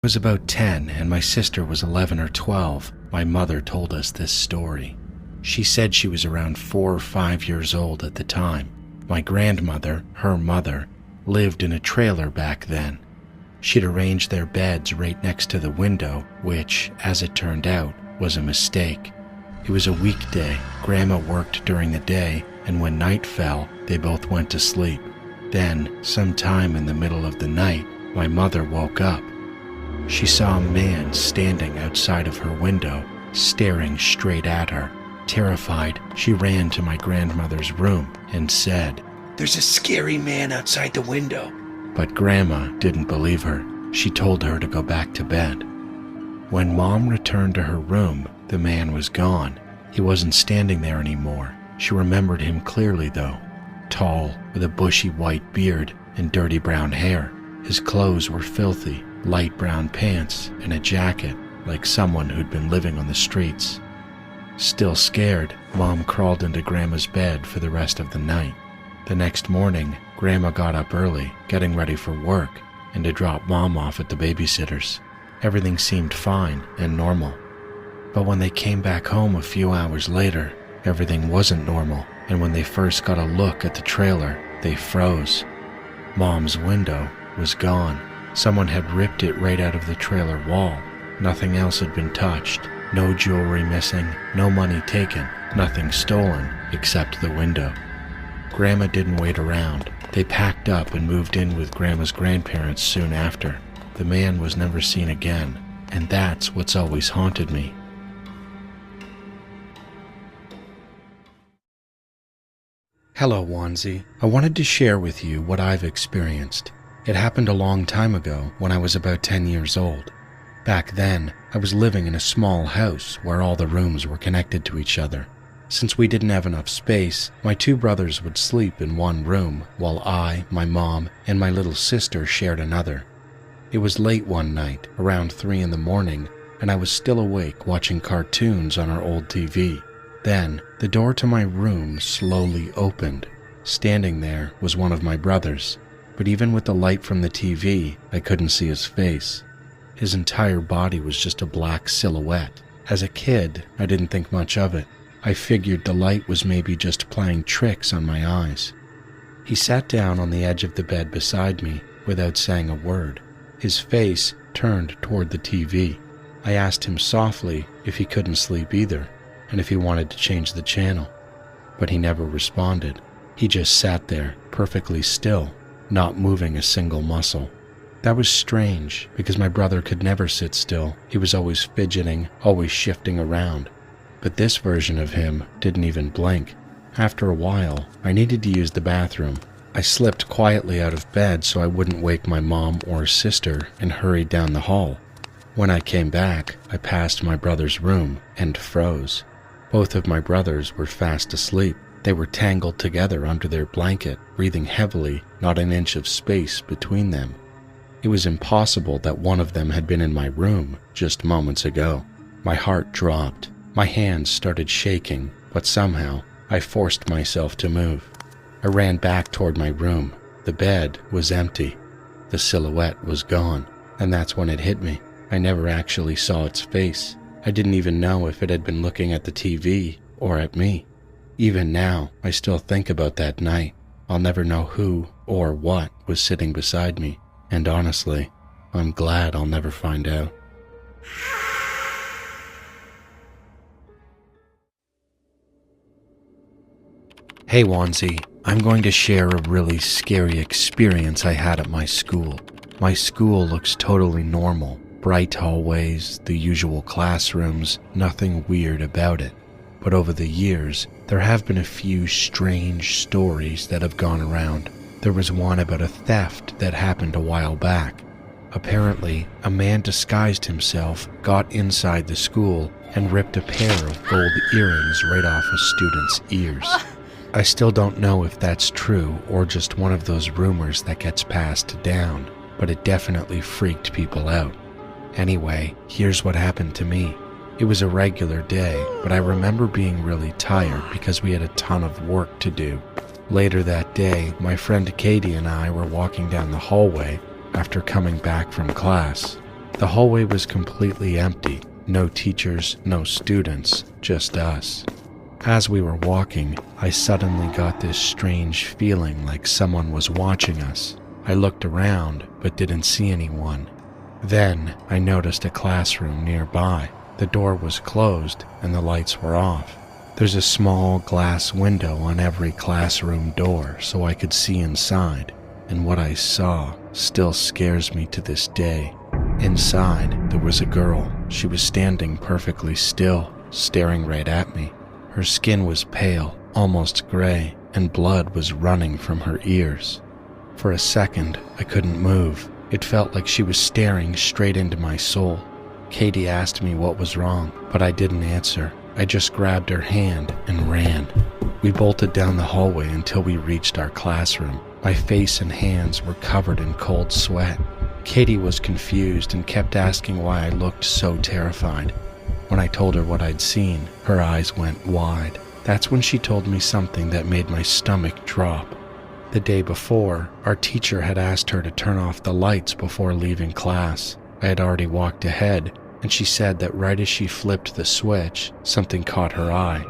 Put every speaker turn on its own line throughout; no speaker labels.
I was about 10 and my sister was 11 or 12, my mother told us this story. She said she was around 4 or 5 years old at the time. My grandmother, her mother, lived in a trailer back then. She'd arranged their beds right next to the window, which, as it turned out, was a mistake. It was a weekday. Grandma worked during the day, and when night fell, they both went to sleep. Then, sometime in the middle of the night, my mother woke up. She saw a man standing outside of her window, staring straight at her. Terrified, she ran to my grandmother's room and said, "There's a scary man outside the window." But Grandma didn't believe her. She told her to go back to bed. When Mom returned to her room, the man was gone. He wasn't standing there anymore. She remembered him clearly though. Tall, with a bushy white beard and dirty brown hair. His clothes were filthy, light brown pants and a jacket, like someone who'd been living on the streets. Still scared, Mom crawled into Grandma's bed for the rest of the night. The next morning, Grandma got up early, getting ready for work, and to drop Mom off at the babysitter's. Everything seemed fine and normal. But when they came back home a few hours later, everything wasn't normal, and when they first got a look at the trailer, they froze. Mom's window was gone. Someone had ripped it right out of the trailer wall. Nothing else had been touched. No jewelry missing, no money taken, nothing stolen except the window. Grandma didn't wait around. They packed up and moved in with Grandma's grandparents soon after. The man was never seen again, and that's what's always haunted me. Hello, Wanzi. I wanted to share with you what I've experienced. It happened a long time ago when I was about 10 years old. Back then, I was living in a small house where all the rooms were connected to each other. Since we didn't have enough space, my 2 brothers would sleep in one room while I, my mom, and my little sister shared another. It was late one night, around 3 in the morning, and I was still awake watching cartoons on our old TV. Then, the door to my room slowly opened. Standing there was one of my brothers, but even with the light from the TV, I couldn't see his face. His entire body was just a black silhouette. As a kid, I didn't think much of it. I figured the light was maybe just playing tricks on my eyes. He sat down on the edge of the bed beside me without saying a word. His face turned toward the TV. I asked him softly if he couldn't sleep either, and if he wanted to change the channel. But he never responded. He just sat there, perfectly still, not moving a single muscle. That was strange, because my brother could never sit still. He was always fidgeting, always shifting around. But this version of him didn't even blink. After a while, I needed to use the bathroom. I slipped quietly out of bed so I wouldn't wake my mom or sister and hurried down the hall. When I came back, I passed my brother's room and froze. Both of my brothers were fast asleep. They were tangled together under their blanket, breathing heavily, not an inch of space between them. It was impossible that one of them had been in my room just moments ago. My heart dropped. My hands started shaking, but somehow I forced myself to move. I ran back toward my room. The bed was empty. The silhouette was gone, and that's when it hit me. I never actually saw its face. I didn't even know if it had been looking at the TV or at me. Even now, I still think about that night. I'll never know who or what was sitting beside me. And honestly, I'm glad I'll never find out. Hey Wanzi, I'm going to share a really scary experience I had at my school. My school looks totally normal. Bright hallways, the usual classrooms, nothing weird about it. But over the years, there have been a few strange stories that have gone around. There was one about a theft that happened a while back. Apparently, a man disguised himself, got inside the school, and ripped a pair of gold earrings right off a student's ears. I still don't know if that's true or just one of those rumors that gets passed down, but it definitely freaked people out. Anyway, here's what happened to me. It was a regular day, but I remember being really tired because we had a ton of work to do. Later that day, my friend Katie and I were walking down the hallway after coming back from class. The hallway was completely empty. No teachers, no students, just us. As we were walking, I suddenly got this strange feeling like someone was watching us. I looked around, but didn't see anyone. Then, I noticed a classroom nearby. The door was closed and the lights were off. There's a small glass window on every classroom door so I could see inside, and what I saw still scares me to this day. Inside, there was a girl. She was standing perfectly still, staring right at me. Her skin was pale, almost gray, and blood was running from her ears. For a second, I couldn't move. It felt like she was staring straight into my soul. Katie asked me what was wrong, but I didn't answer. I just grabbed her hand and ran. We bolted down the hallway until we reached our classroom. My face and hands were covered in cold sweat. Katie was confused and kept asking why I looked so terrified. When I told her what I'd seen, her eyes went wide. That's when she told me something that made my stomach drop. The day before, our teacher had asked her to turn off the lights before leaving class. I had already walked ahead, and she said that right as she flipped the switch, something caught her eye.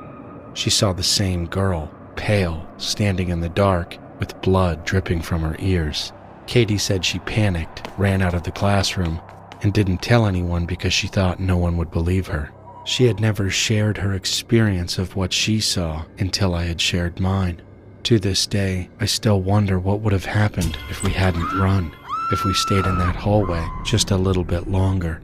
She saw the same girl, pale, standing in the dark, with blood dripping from her ears. Katie said she panicked, ran out of the classroom, and didn't tell anyone because she thought no one would believe her. She had never shared her experience of what she saw until I had shared mine. To this day, I still wonder what would have happened if we hadn't run, if we stayed in that hallway just a little bit longer.